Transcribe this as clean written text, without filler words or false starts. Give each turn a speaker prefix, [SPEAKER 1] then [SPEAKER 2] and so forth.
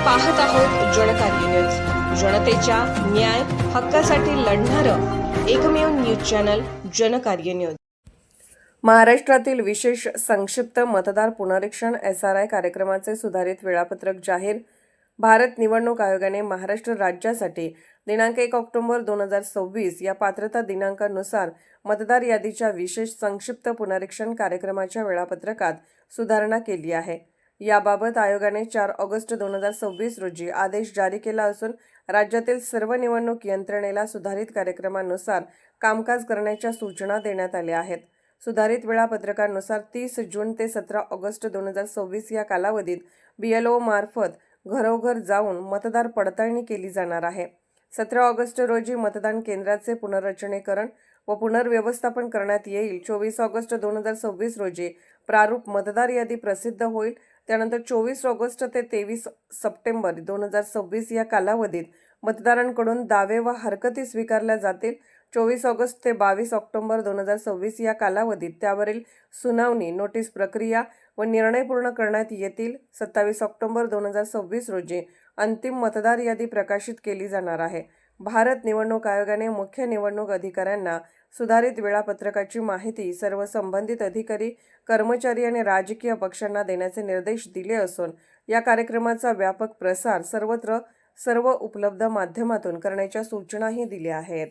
[SPEAKER 1] पाहत आहोत जनकार्य न्यूज, जनतेच्या न्याय हक्कासाठी लढणारं एकमेव न्यूज चॅनल जनकार्य न्यूज। महाराष्ट्रातील विशेष संक्षिप्त मतदार पुनरीक्षण SRI कार्यक्रमाचे सुधारित वेळापत्रक जाहीर। भारत निवडणूक आयोगाने महाराष्ट्र राज्यासाठी दिनांक 1 ऑक्टोबर 2026 या पात्रता दिनांकानुसार मतदार यादीच्या विशेष संक्षिप्त पुनरीक्षण कार्यक्रमाच्या वेळापत्रकात सुधारणा केली आहे। याबाबत आयोगाने 4 ऑगस्ट 2026 रोजी आदेश जारी केला असून राज्यातील सर्व निवडणूक यंत्रणेला सुधारित कार्यक्रमानुसार कामकाज करण्याच्या सूचना देण्यात आल्या आहेत। सुधारित वेळापत्रकानुसार 30 जून ते 17 ऑगस्ट 2026 या कालावधीत BLO मार्फत घरोघर जाऊन मतदार पडताळणी केली जाणार आहे। 17 ऑगस्ट रोजी मतदान केंद्राचे पुनर्रचनेकरण व पुनर्व्यवस्थापन करण्यात येईल। 24 ऑगस्ट 2026 रोजी प्रारूप मतदार यादी प्रसिद्ध होईल। त्यानंतर 24 ऑगस्ट ते 23 सप्टेंबर 2026 या कालावधीत मतदारांकडून दावे व हरकती स्वीकारल्या जातील। 24 ऑगस्ट ते 22 ऑक्टोबर 2026 या कालावधीत त्यावरील सुनावणी, नोटीस प्रक्रिया व निर्णय पूर्ण करण्यात येतील। 27 ऑक्टोबर 2026 रोजी अंतिम मतदार यादी प्रकाशित केली जाणार आहे। भारत निवडणूक आयोगाने मुख्य निवडणूक अधिकाऱ्यांना सुधारित वेळापत्रकाची माहिती सर्व संबंधित अधिकारी, कर्मचारी आणि राजकीय पक्षांना देण्याचे निर्देश दिले असून या कार्यक्रमाचा व्यापक प्रसार सर्वत्र सर्व उपलब्ध माध्यमातून करण्याच्या सूचनाही दिल्या आहेत।